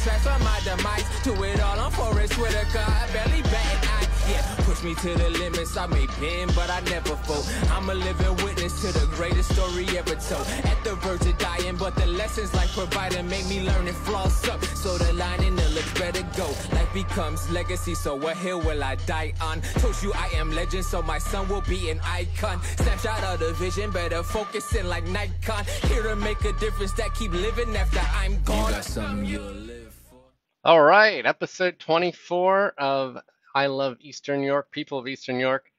tracks on my demise. To it all, I'm Forrest Whitaker. I barely bat an eye. Yeah, push me to the limits. I may bend, but I never fold. I'm a living witness to the greatest story ever told. At the verge of dying, but the lessons life provided make me learn and floss up. So the line in the looks better go. Life becomes legacy, so what hill will I die on? Told you I am legend, so my son will be an icon. Snapshot of the vision, better focusing like Nikon. Here to make a difference that keep living after I'm gone. You got something you'll live for. All right, episode 24 of I Love Eastern York, People of Eastern York.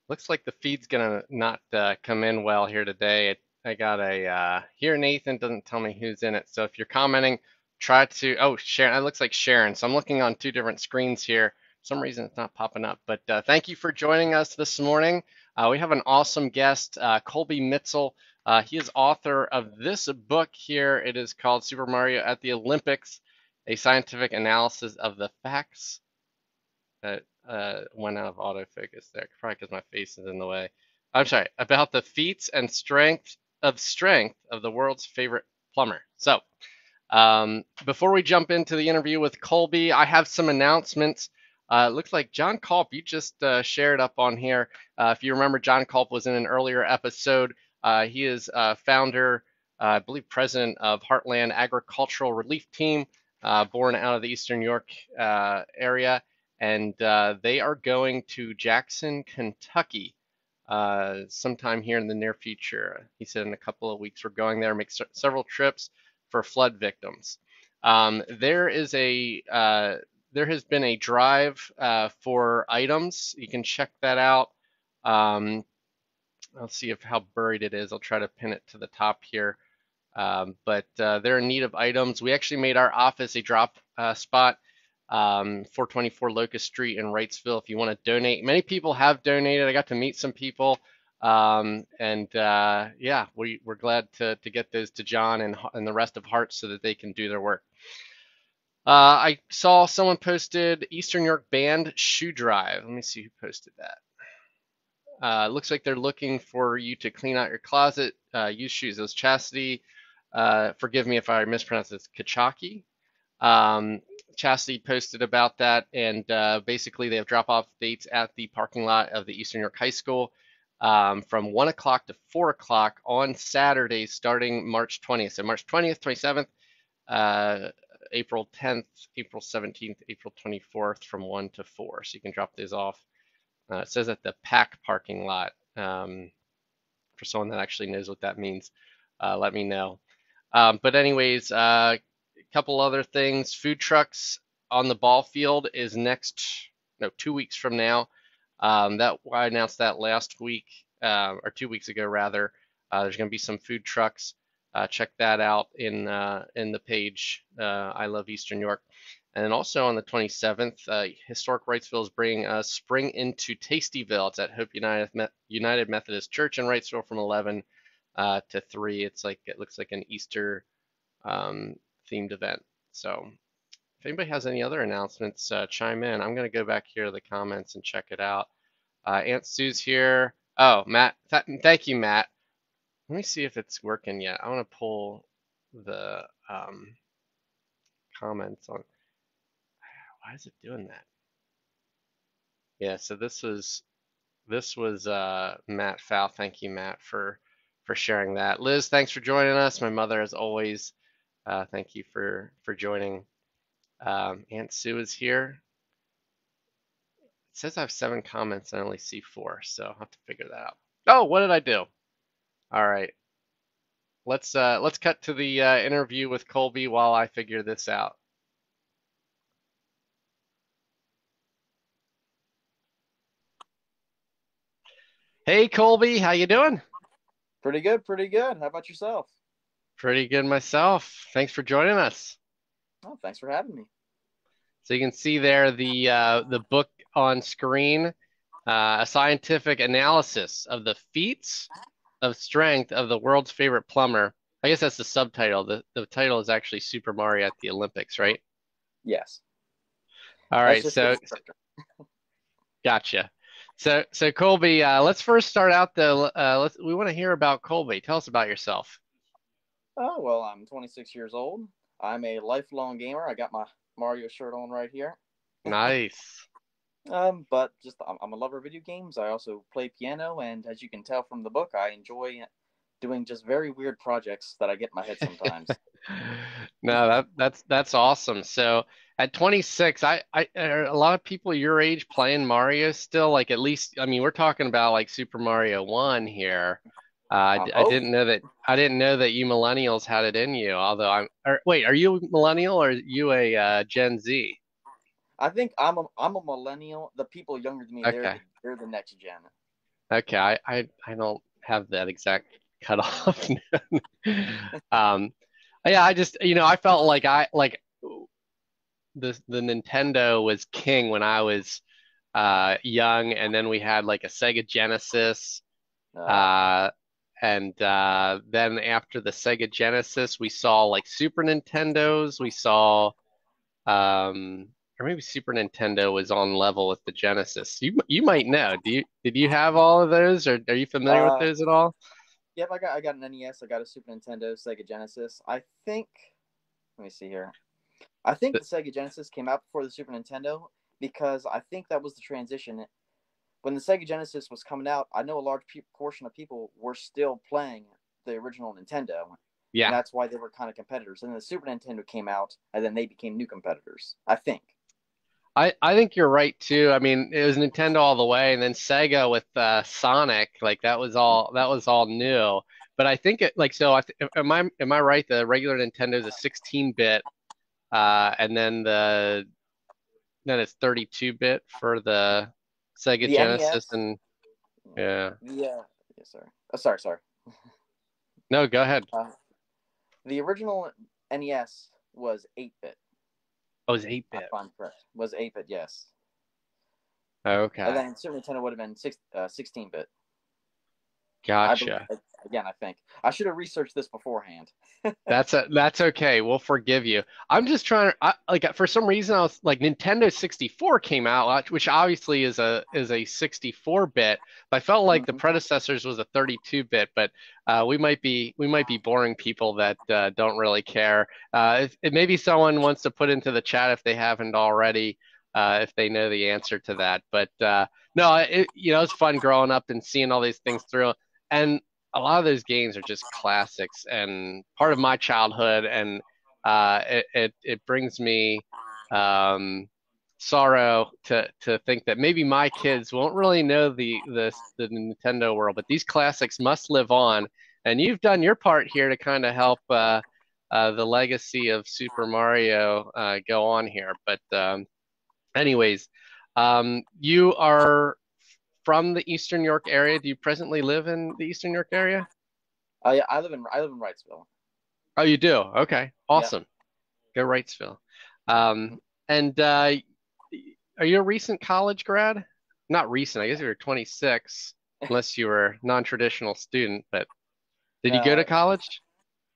Looks like the feed's gonna not come in well here today. I got a here Nathan doesn't tell me who's in it. So if you're commenting, try to Sharon. It looks like Sharon. So I'm looking on two different screens here. For some reason it's not popping up. But thank you for joining us this morning. We have an awesome guest, Colby Mitzel. He is author of this book here. It is called Super Mario at the Olympics, a scientific analysis of the facts. That went out of autofocus there, probably because my face is in the way. I'm sorry, about the feats and strength of the world's favorite plumber. So, before we jump into the interview with Colby, I have some announcements. It looks like John Culp, you just shared up on here. If you remember, John Culp was in an earlier episode. He is founder, I believe, president of Heartland Agricultural Relief Team, born out of the Eastern York area. And they are going to Jackson, Kentucky sometime here in the near future. He said in a couple of weeks we're going there, make several trips for flood victims. There has been a drive for items. You can check that out. I'll see how buried it is. I'll try to pin it to the top here. But they're in need of items. We actually made our office a drop spot. 424 Locust Street in Wrightsville if you want to donate. Many people have donated. I got to meet some people, yeah, we're glad to get those to John and the rest of Heart so that they can do their work. I saw someone posted Eastern York Band shoe drive. Let me see who posted that. Looks like they're looking for you to clean out your closet, use shoes. It was Chastity. Forgive me if I mispronounce this. Kachaki. Chastity posted about that, and basically they have drop-off dates at the parking lot of the Eastern York High School from 1 o'clock to 4 o'clock on Saturdays starting March 20th. So March 20th, 27th, April 10th, April 17th, April 24th from 1 to 4. So you can drop these off. It says at the PAC parking lot. For someone that actually knows what that means, let me know. But anyways, couple other things. Food trucks on the ball field is 2 weeks from now. That I announced that last week, or 2 weeks ago rather. There's going to be some food trucks. Check that out in the page. I Love Eastern York. And then also on the 27th, Historic Wrightsville is bringing Spring into Tastyville. It's at Hope United Methodist Church in Wrightsville from 11 to 3. It looks like an Easter themed event. So if anybody has any other announcements, chime in. I'm going to go back here to the comments and check it out. Aunt Sue's here. Oh, Matt. Thank you, Matt. Let me see if it's working yet. I want to pull the comments on. Why is it doing that? Yeah, so this was Matt Fowl. Thank you, Matt, for sharing that. Liz, thanks for joining us. My mother, as always. Thank you for joining. Aunt Sue is here. It says I have 7 comments and I only see 4, so I'll have to figure that out. Oh, what did I do? All right. Let's cut to the interview with Colby while I figure this out. Hey Colby, how you doing? Pretty good, pretty good. How about yourself? Pretty good myself. Thanks for joining us. Oh, thanks for having me. So you can see there the book on screen, a scientific analysis of the feats of strength of the world's favorite plumber. I guess that's the subtitle. The title is actually Super Mario at the Olympics, right? Yes. All right, so gotcha. So Colby, let's first start out we want to hear about Colby. Tell us about yourself. Oh, well, I'm 26 years old. I'm a lifelong gamer. I got my Mario shirt on right here. Nice. But just I'm a lover of video games. I also play piano, and as you can tell from the book, I enjoy doing just very weird projects that I get in my head sometimes. No, that's awesome. So at 26, I are a lot of people your age playing Mario still, like at least, I mean, we're talking about like Super Mario 1 here. I Oh, didn't know that you millennials had it in you. Although wait, are you a millennial or are you a Gen Z? I think I'm a millennial. The people younger than me, Okay. they're the next gen. Okay, I don't have that exact cutoff. Um, yeah, I just I felt like I like the Nintendo was king when I was young, and then we had like a Sega Genesis, Uh, uh, and then after the Sega Genesis, we saw like Super Nintendos. We saw or maybe Super Nintendo was on level with the Genesis. You might know. Did you have all of those, or are you familiar with uh, those at all? yep. I got an NES. I got a Super Nintendo, Sega Genesis. I think. Let me see here. I think the Sega Genesis came out before the Super Nintendo because I think that was the transition. When the Sega Genesis was coming out, I know a large portion of people were still playing the original Nintendo, and Yeah. that's why they were kind of competitors. And then the Super Nintendo came out, and then they became new competitors. I think. I think you're right too. I mean, it was Nintendo all the way, and then Sega with Sonic, like that was all new. But I think it like so. Am I right? The regular Nintendo is a 16-bit, and then it's 32-bit for the Sega The Genesis, NES, and yeah. yeah, sorry. Sorry. No, go ahead. Uh, the original NES was 8-bit. Oh, it was If 8-bit. I'm correct, was 8-bit. Yes, and Okay, then Super Nintendo would have been 16-bit. I believe. gotcha. Again, I think I should have researched this beforehand. That's okay. We'll forgive you. I'm just trying to like for some reason I was like Nintendo 64 came out, which obviously is a 64-bit, but I felt like the Mm-hmm. predecessors was a 32-bit. But we might be boring people that don't really care. If maybe someone wants to put into the chat if they haven't already, if they know the answer to that. But no, it's fun growing up and seeing all these things through. And a lot of those games are just classics and part of my childhood, and it brings me um, sorrow to think that maybe my kids won't really know the Nintendo world, but these classics must live on. And you've done your part here to kind of help the legacy of Super Mario go on here. But anyways, you are from the Eastern York area. Do you presently live in the Eastern York area? Yeah, I live in Wrightsville. Oh, you do? Okay, Yeah. awesome. Go Wrightsville. And are you a recent college grad? Not recent. I guess you were 26, unless you were a non-traditional student. But did you go to No, college?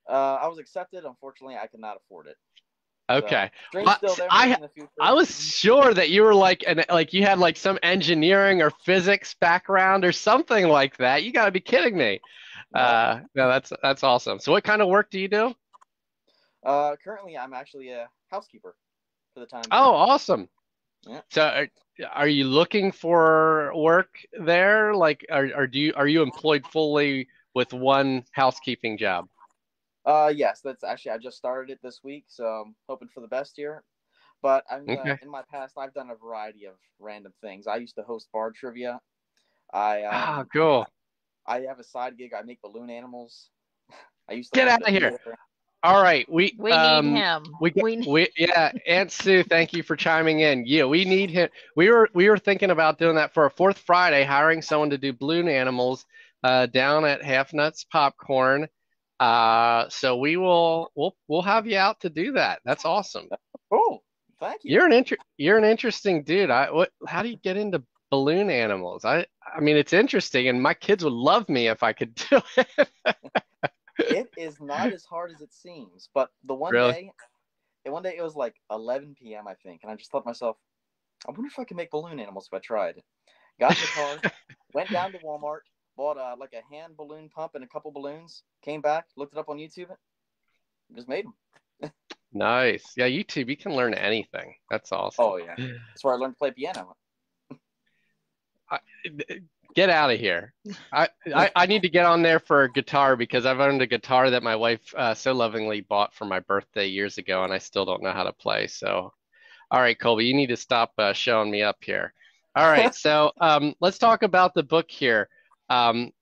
I was accepted. Unfortunately, I could not afford it. So Okay. dream's Well, still there, maybe I in the I future. was sure that you were like you had like some engineering or physics background or something like that. You got to be kidding me. No. No, that's awesome. So what kind of work do you do? Currently, I'm actually a housekeeper for the time Oh, being. awesome. Yeah. So are you looking for work there? Like are you employed fully with one housekeeping job? Yes, that's actually I just started it this week, so I'm hoping for the best here. But I'm Okay. in my past I've done a variety of random things. I used to host bar trivia. I Ah, um cool. I have a side gig. I make balloon animals. I used to Get work out at of a here. theater. All right, we We need him. we get We we yeah, Aunt Sue, thank you for chiming in. Yeah, we need him. We were thinking about doing that for a fourth Friday, hiring someone to do balloon animals down at Half Nuts Popcorn. So we'll have you out to do that. That's awesome. Oh, thank you. You're an interesting dude. How do you get into balloon animals? I mean it's interesting, and my kids would love me if I could do it. It is not as hard as it seems. But Really? one day it was like 11 p.m. I think, and I just thought to myself, I wonder if I can make balloon animals if I tried. Got in the car, went down to Walmart, bought like a hand balloon pump and a couple balloons. Came back, looked it up on YouTube, just made them. Nice. Yeah, YouTube, you can learn anything. That's awesome. Oh yeah, that's where I learned to play piano. I, get out of here. I need to get on there for a guitar because I've owned a guitar that my wife so lovingly bought for my birthday years ago, and I still don't know how to play. So, all right, Colby, you need to stop showing me up here. All right, so let's talk about the book here. Um,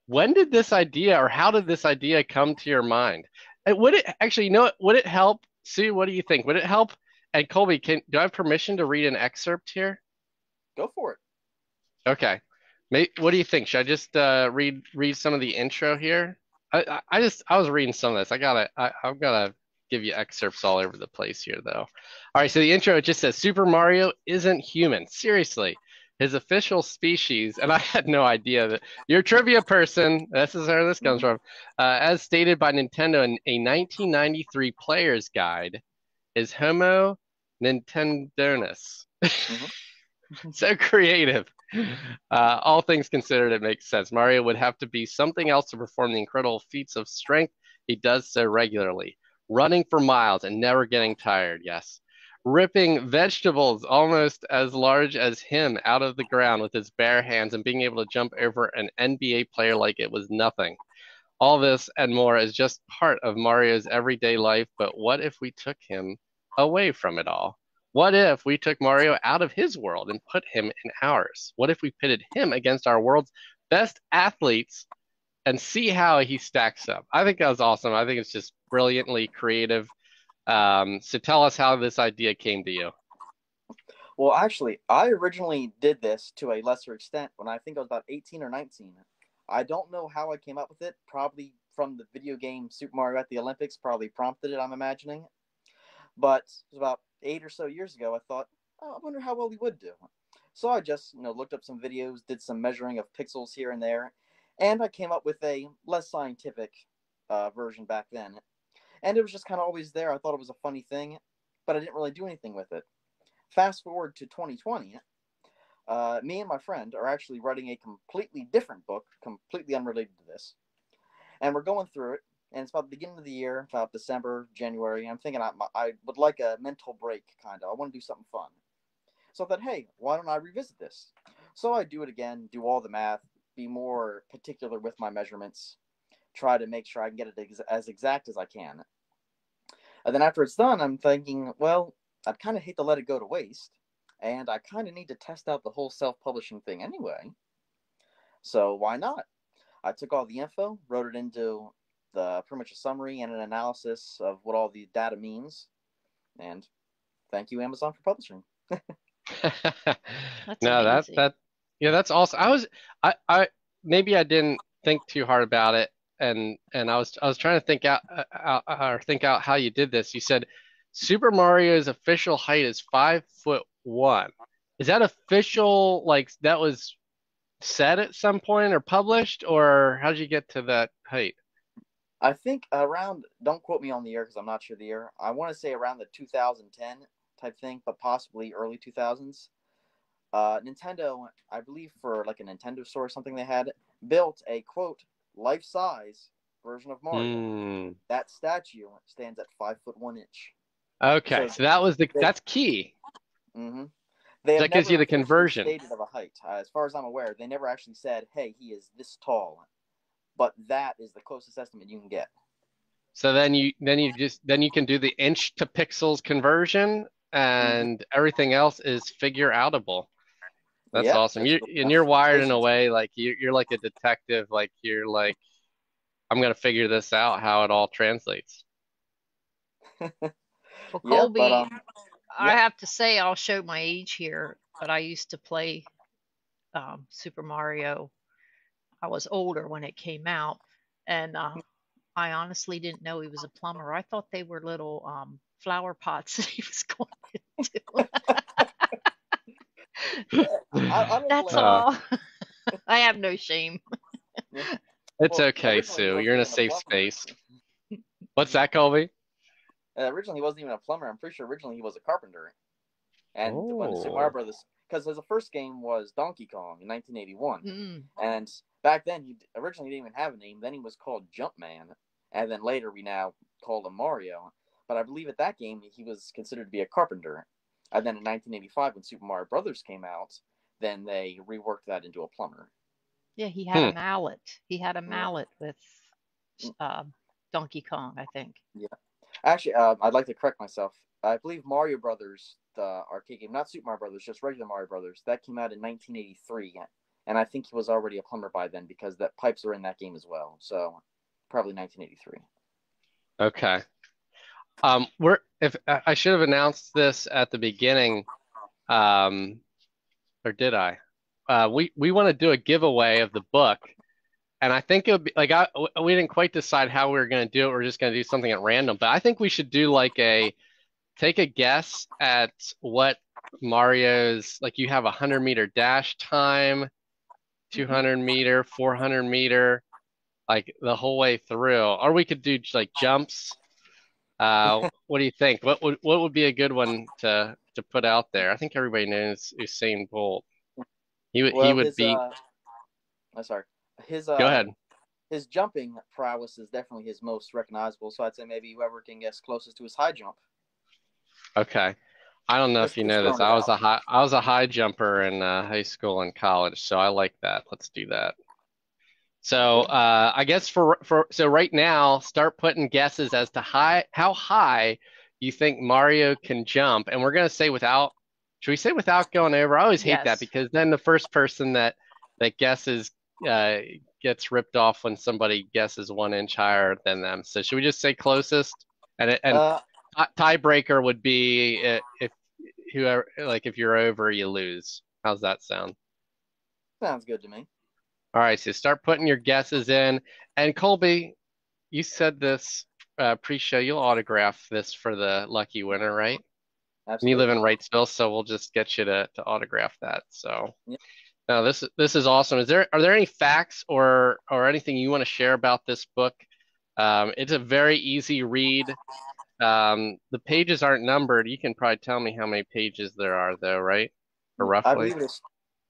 when did this idea, or how did this idea come to your mind? And would it actually, you know, what, would it help? Sue, what do you think? Would it help? And Colby, do I have permission to read an excerpt here? Go for it. Okay. What do you think? Should I just read some of the intro here? I was reading some of this. I've gotta give you excerpts all over the place here though. All right, so the intro, it just says Super Mario isn't human. Seriously. His official species, and I had no idea that you're a trivia person. This is where this comes from. As stated by Nintendo in a 1993 player's guide, is Homo Nintendonus. So creative. All things considered, it makes sense. Mario would have to be something else to perform the incredible feats of strength he does so regularly. Running for miles and never getting tired, yes. Ripping vegetables almost as large as him out of the ground with his bare hands and being able to jump over an NBA player like it was nothing. All this and more is just part of Mario's everyday life, but what if we took him away from it all? What if we took Mario out of his world and put him in ours? What if we pitted him against our world's best athletes and see how he stacks up? I think that was awesome. I think it's just brilliantly creative. So tell us how this idea came to you. Well, actually, I originally did this to a lesser extent when I think I was about 18 or 19. I don't know how I came up with it. Probably from the video game Super Mario at the Olympics, probably prompted it, I'm imagining. But it was about 8 or so years ago, I thought, oh, I wonder how well he would do. So I just, looked up some videos, did some measuring of pixels here and there, and I came up with a less scientific version back then. And it was just kind of always there. I thought it was a funny thing, but I didn't really do anything with it. Fast forward to 2020, me and my friend are actually writing a completely different book, completely unrelated to this. And we're going through it, and it's about the beginning of the year, about December, January. I'm thinking I would like a mental break, kind of. I want to do something fun. So I thought, hey, why don't I revisit this? So I do it again, do all the math, be more particular with my measurements, try to make sure I can get it as exact as I can. And then after it's done, I'm thinking, well, I'd kind of hate to let it go to waste, and I kind of need to test out the whole self-publishing thing anyway. So why not? I took all the info, wrote it into pretty much a summary and an analysis of what all the data means, and thank you, Amazon, for publishing. That's No, amazing. yeah, that's awesome. I maybe I didn't think too hard about it, and I was trying to think out how you did this. You said Super Mario's official height is 5'1". Is that official? Like that was said at some point or published, or how did you get to that height? I think around, don't quote me on the year because I'm not sure the year. I want to say around the 2010 type thing, but possibly early 2000s. Nintendo, I believe for like a Nintendo store or something they had, built a quote life-size version of Mario. Hmm. That statue stands at 5'1". Okay, So so that's key. mm-hmm. They have That gives you never the officially conversion. stated of a height. As far as I'm aware, they never actually said, hey, he is this tall. But that is the closest estimate you can get. So then you can do the inch to pixels conversion, Mm-hmm. and everything else is figure outable. That's Yep. awesome. You're wired in a way like you're like a detective. Like you're like I'm gonna figure this out how it all translates. Well, Yeah, but Colby, I yeah. have to say I'll show my age here, but I used to play Super Mario. I was older when it came out, and I honestly didn't know he was a plumber. I thought they were little flower pots that he was going into. I don't That's blame you. all. I have no shame. Yeah. It's Well, okay, originally he Sue. wasn't You're in a even a safe plumber. space. What's that, Colby? Originally he wasn't even a plumber. I'm pretty sure originally he was a carpenter. And when the Super Mario Oh. Brothers, because his first game was Donkey Kong in 1981, Mm. and back then he originally didn't even have a name. Then he was called Jumpman, and then later we now called him Mario. But I believe at that game he was considered to be a carpenter. And then in 1985, when Super Mario Brothers came out, then they reworked that into a plumber. Yeah, he had a Hmm. mallet. He had a Yeah. mallet with uh, Donkey Kong, I think. Yeah. Actually, I'd like to correct myself. I believe Mario Brothers, the arcade game, not Super Mario Brothers, just regular Mario Brothers, that came out in 1983, and I think he was already a plumber by then because the pipes are in that game as well. So probably 1983. Okay. We're if I should have announced this at the beginning, um, or did I? We want to do a giveaway of the book, and I think it would be like we didn't quite decide how we were going to do it. We're just going to do something at random, but I think we should do like take a guess at what Mario's like. You have a 100-meter dash time, 200-meter, 400-meter, like the whole way through, or we could do like jumps. What do you think? What would be a good one to put out there? I think everybody knows Usain Bolt. He Well, would his beat. I'm sorry, his Go ahead. his jumping prowess is definitely his most recognizable. So I'd say maybe whoever can guess closest to his high jump. Okay. I don't know if you Just know this. throwing it out. I was a high jumper in high school and college, so I like that. Let's do that. Sounds So good. I guess so right now, start putting guesses as to how high you think Mario can jump, and we're gonna say without. Should we say without going over? I always hate that Yes. because then the first person that guesses gets ripped off when somebody guesses 1 inch higher than them. So should we just say closest? And Uh, tiebreaker would be if whoever like if you're over, you lose. How's that sound? Sounds good to me. All right, so start putting your guesses in. And Colby, you said this pre-show. You'll autograph this for the lucky winner, right? And you live in Absolutely. Wrightsville, so we'll just get you to autograph that. So, Yeah. no, this is awesome. Are there any facts or anything you want to share about this book? It's a very easy read. The pages aren't numbered. You can probably tell me how many pages there are, though, right? Or I roughly. believe it's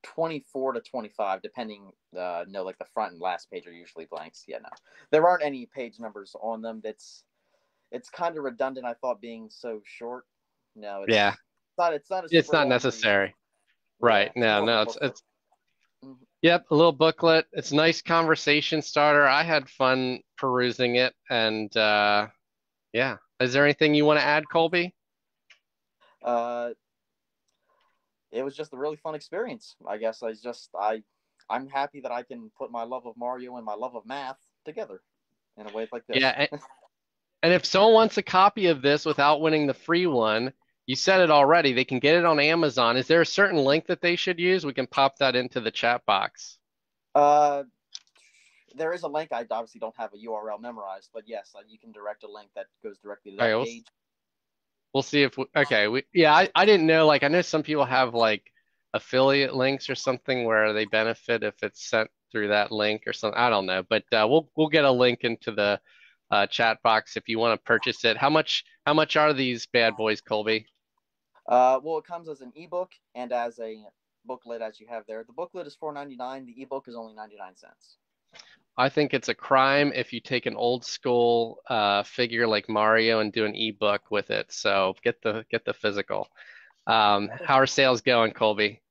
24 to 25, depending. No, like the front and last page are usually blanks. Yeah, no, there aren't any page numbers on them. It's kind of redundant. I thought being so short. No, Yeah, it's not a it's super not long read. necessary. Yeah, Right. it's No, more of a no, booklet. it's yep, a little booklet. It's a nice conversation starter. I had fun perusing it, and yeah. Is there anything you want to add, Colby? Uh, it was just a really fun experience. I guess I'm happy that I can put my love of Mario and my love of math together in a way like Yeah, this. and if someone wants a copy of this without winning the free one, you said it already, they can get it on Amazon. Is there a certain link that they should use? We can pop that into the chat box. Uh, there is a link. I obviously don't have a URL memorized, but yes, you can direct a link that goes directly to All right, that page. we'll see if okay, yeah, I didn't know like I know some people have like affiliate links or something where they benefit if it's sent through that link or something. I don't know, but we'll get a link into the chat box if you want to purchase it. How much are these bad boys, Colby? Well, it comes as an ebook and as a booklet, as you have there. The booklet is $4.99. The ebook is only 99¢. I think it's a crime if you take an old school figure like Mario and do an ebook with it. So get the physical. How are sales going, Colby?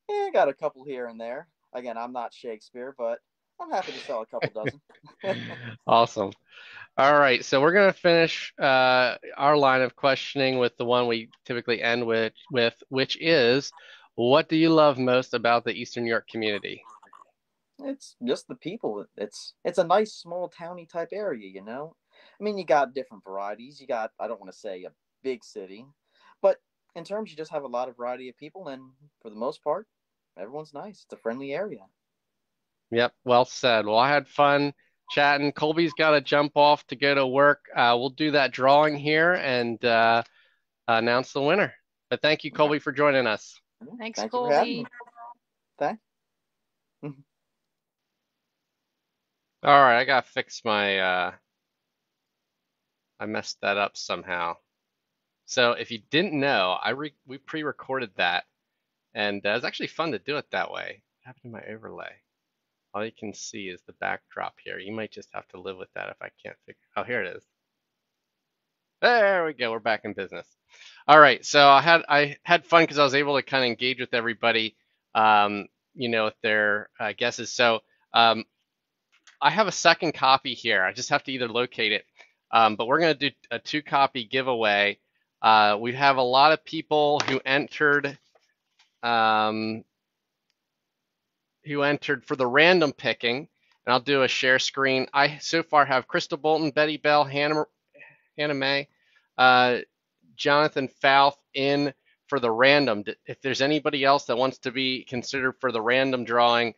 Yeah, got a couple here and there. Again, I'm not Shakespeare, but I'm happy to sell a couple dozen. Awesome. All right, so we're gonna finish our line of questioning with the one we typically end with which is, what do you love most about the Eastern York community? It's just the people. It's a nice small towny type area, I mean, you got different varieties. You got, I don't want to say a big city, but in terms you just have a lot of variety of people, and for the most part, everyone's nice. It's a friendly area. Yep, well said. Well, I had fun chatting. Colby's got to jump off to go to work. We'll do that drawing here and announce the winner. But thank you, Colby, for joining us. Thanks, Thank you for having me. Colby. Thank. All right, I gotta fix my I messed that up somehow. So if you didn't know, we pre-recorded that, and it's actually fun to do it that way. What happened to my overlay? All you can see is the backdrop here. You might just have to live with that if I can't figure. Oh, here it is. There we go. We're back in business. All right. So I had fun because I was able to kind of engage with everybody, with their guesses. So I have a second copy here. I just have to either locate it. But we're going to do a 2-copy giveaway. We have a lot of people who entered for the random picking, and I'll do a share screen. I so far have Crystal Bolton, Betty Bell, Hannah May, Jonathan Falth in for the random. If there's anybody else that wants to be considered for the random drawing,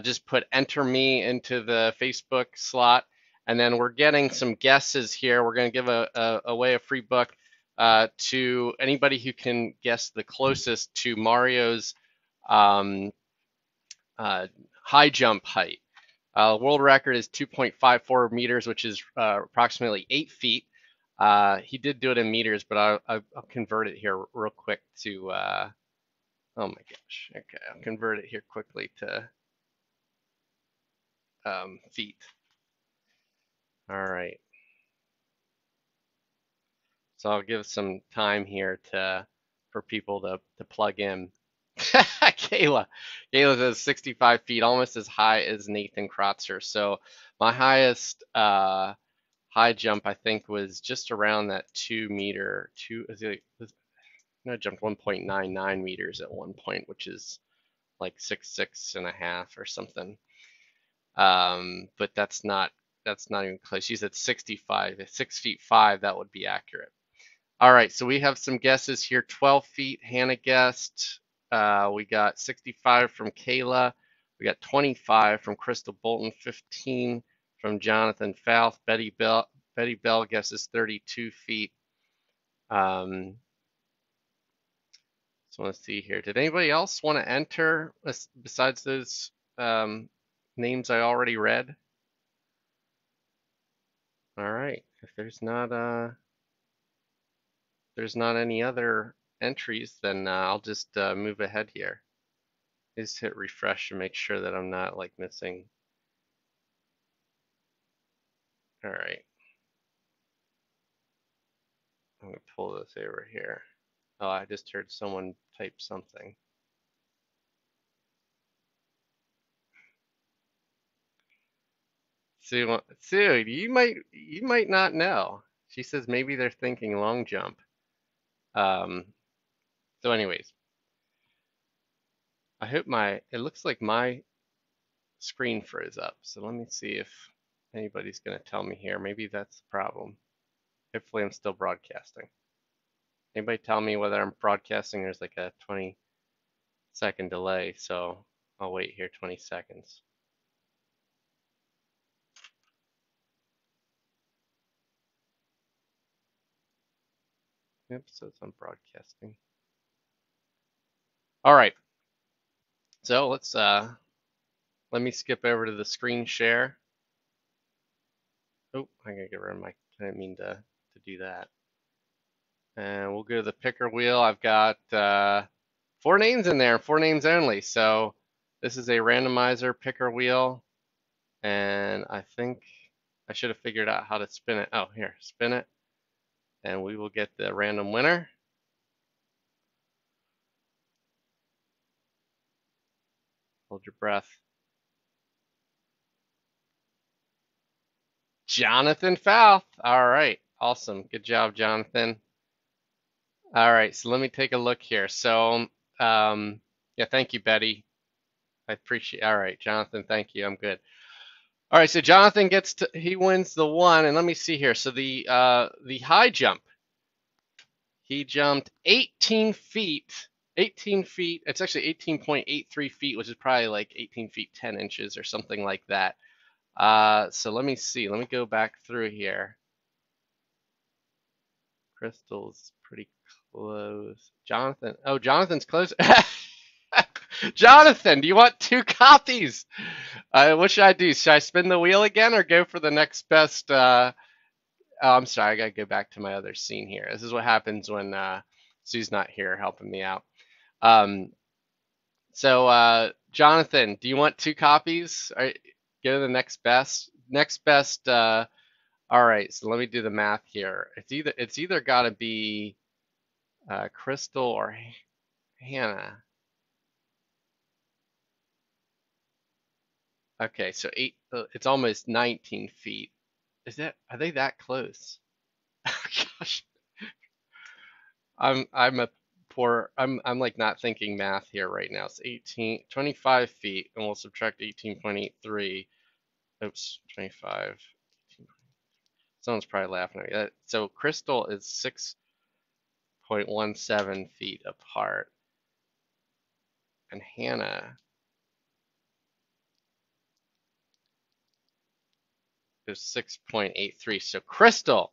just put enter me into the Facebook slot. And then we're getting some guesses here. We're going to give away a free book to anybody who can guess the closest to Mario's high jump height. World record is 2.54 meters, which is approximately 8 feet. He did do it in meters, but I'll convert it here real quick to, oh my gosh, okay, I'll convert it here quickly to feet. All right. So I'll give some time here for people to plug in. Kayla says 65 feet, almost as high as Nathan Krotzer. So my highest high jump, I think, was just around that 2 meter. I jumped 1.99 meters at one point, which is like 6.5 or something. But that's not even close. She's at 65, 6 feet 5. That would be accurate. All right, so we have some guesses here. 12 feet, Hannah guessed. We got 65 from Kayla. We got 25 from Crystal Bolton. 15 from Jonathan Falth. Betty Bell guesses 32 feet. So let's see here. Did anybody else want to enter besides those names I already read? All right. If there's not any other entries, then I'll just move ahead here. Just hit refresh to make sure that I'm not like missing. All right. I'm gonna pull this over here. Oh, I just heard someone type something. Sue, you might not know. She says maybe they're thinking long jump. So anyways, it looks like my screen froze up. So let me see if anybody's gonna tell me here. Maybe that's the problem. Hopefully I'm still broadcasting. Anybody tell me whether I'm broadcasting? There's like a 20-second delay, so I'll wait here 20 seconds. Yep, so I'm broadcasting. All right. So let me skip over to the screen share. Oh, I gotta get rid of my, I didn't mean to do that. And we'll go to the picker wheel. I've got 4 names in there, 4 names only. So this is a randomizer picker wheel. And I think I should have figured out how to spin it. Oh, here, spin it. And we will get the random winner. Hold your breath. Jonathan Falth. All right. Awesome. Good job, Jonathan. All right. So let me take a look here. So, yeah, thank you, Betty. I appreciate. All right, Jonathan, thank you. I'm good. All right. So Jonathan he wins the one. And let me see here. So the high jump, he jumped 18 feet. 18 feet. It's actually 18.83 feet, which is probably like 18 feet 10 inches or something like that. So let me see. Let me go back through here. Crystal's pretty close. Jonathan. Oh, Jonathan's close. Jonathan, do you want 2 copies? What should I do? Should I spin the wheel again or go for the next best? Oh, I'm sorry. I got to go back to my other scene here. This is what happens when Sue's not here helping me out. So Jonathan, do you want 2 copies? Go to the next best. Next best are All right, so let me do the math here. It's either got to be Crystal or Hannah. Okay, so it's almost 19 feet. Are they that close? Oh gosh. I'm like not thinking math here right now. It's 25 feet, and we'll subtract 18.83. Oops, 25. Someone's probably laughing at me. So Crystal is 6.17 feet apart, and Hannah is 6.83. So Crystal,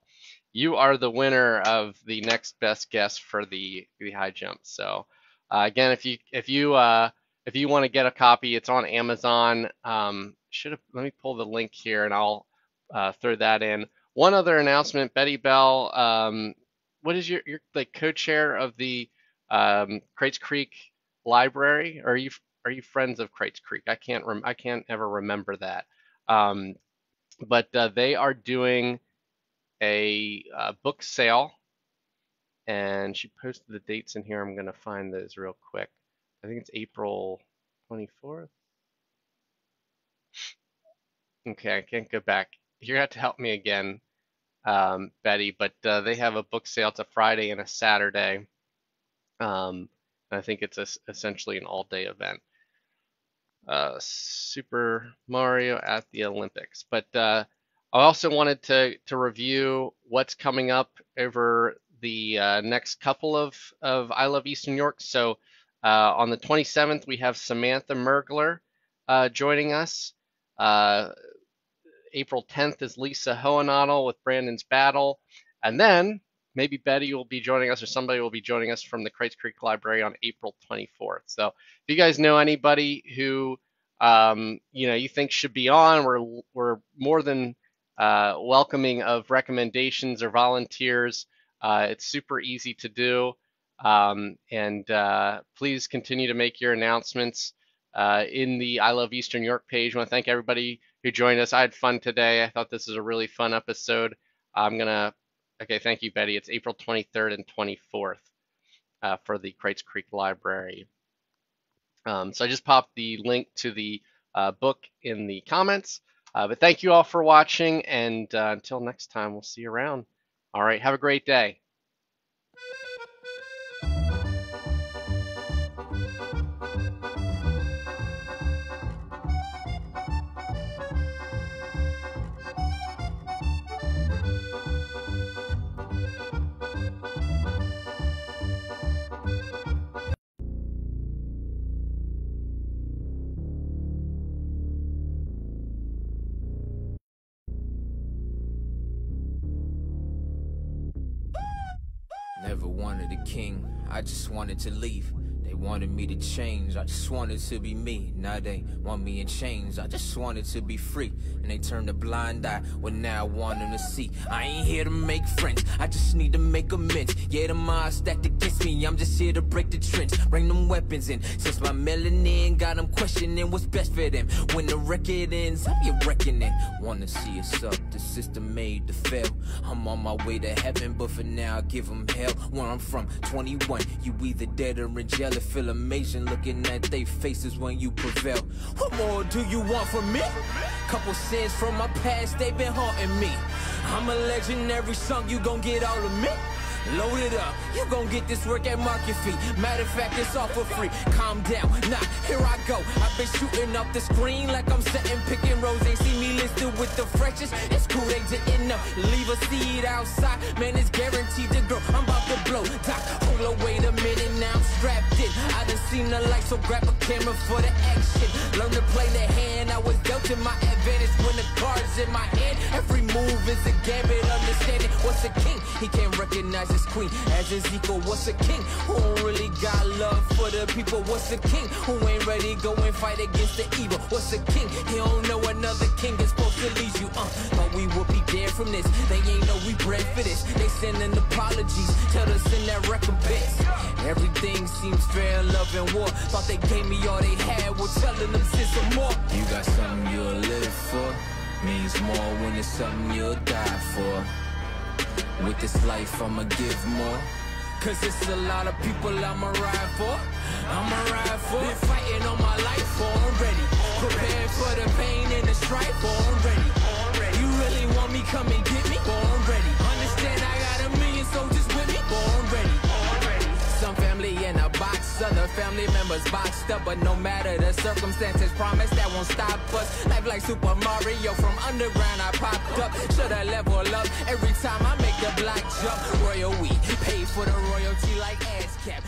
you are the winner of the next best guess for the high jump. So again, if you want to get a copy, it's on Amazon. Let me pull the link here and I'll throw that in. One other announcement, Betty Bell, what is you're like co-chair of the Crates Creek Library? Or are you friends of Crates Creek? I can't ever remember that. But they are doing a book sale, and she posted the dates in here. I'm going to find those real quick. I think it's April 24th. Okay, I can't go back. You're going to have to help me again, Betty, but they have a book sale. It's a Friday and a Saturday. I think it's essentially an all-day event. Super Mario at the Olympics. But I also wanted to review what's coming up over the next couple of I Love Eastern York. So on the 27th, we have Samantha Mergler joining us. April 10th is Lisa Hohenadel with Brandon's Battle. And then maybe Betty will be joining us, or somebody will be joining us from the Crates Creek Library on April 24th. So if you guys know anybody who you think should be on, we're more than welcoming of recommendations or volunteers. It's super easy to do, and please continue to make your announcements in the I Love Eastern York page. I want to thank everybody who joined us. I had fun today. I thought this was a really fun episode. Okay, thank you, Betty. It's April 23rd and 24th for the Crates Creek Library. So I just popped the link to the book in the comments. But thank you all for watching, and until next time, we'll see you around. All right, have a great day. Never wanted a king, I just wanted to leave. They wanted me to change, I just wanted to be me. Now they want me in chains, I just wanted to be free. And they turned a blind eye, well now I want them to see. I ain't here to make friends, I just need to make amends. Yeah, the odds stacked against me, I'm just here to break the trends. Bring them weapons in, since my melanin got them questioning what's best for them. When the record ends, I'll be reckoning. Wanna see us up, the system made to fail. I'm on my way to heaven, but for now I give them hell. Where I'm from, 21, you either dead or in jail. It feel amazing looking at they faces when you prevail. What more do you want from me? Couple sins from my past, they been haunting me. I'm a legendary song, you gon' get all of me. Load it up, you gon' get this work at market fee. Matter of fact, it's all for free. Calm down, nah, here I go. I've been shooting up the screen like I'm setting pick and rolls. They see me listed with the freshest. It's cool, they didn't know. Leave a seed outside, man, it's guaranteed to grow. I'm about to blow. Doc, hold on, wait a minute, now I'm strapped in. I done seen the light, so grab a camera for the action. Learn to play the hand, I was dealt to my advantage when the cards in my hand. Every move is a gambit, understanding what's a king. He can't recognize his queen as his equal. What's a king who don't really got love for the people? What's a king who ain't ready to go and fight against the evil? What's a king? He don't know another king is supposed to lead you. But we will be there from this. They ain't know we bred for this. They sending apologies, tell us in that recompense. Everything seems fair, love and war. Thought they gave me all they had, we're telling them send some more. You got something you'll live for. means more when it's something you'll die for. With this life I'ma give more, cause it's a lot of people I'ma ride for. I'ma ride for. Been fighting all my life for, I'm ready. Prepared for the pain and the strife for, I'm ready. You really want me, come and get me, for I'm ready. Understand I got a million soldiers with me, for I'm ready. Some family in a box, other family members boxed up, but no matter the circumstances, promise that won't stop us. Life like Super Mario, from underground I popped up. Shoulda level up every time I make the block jump. Royal we pay for the royalty like ASCAP.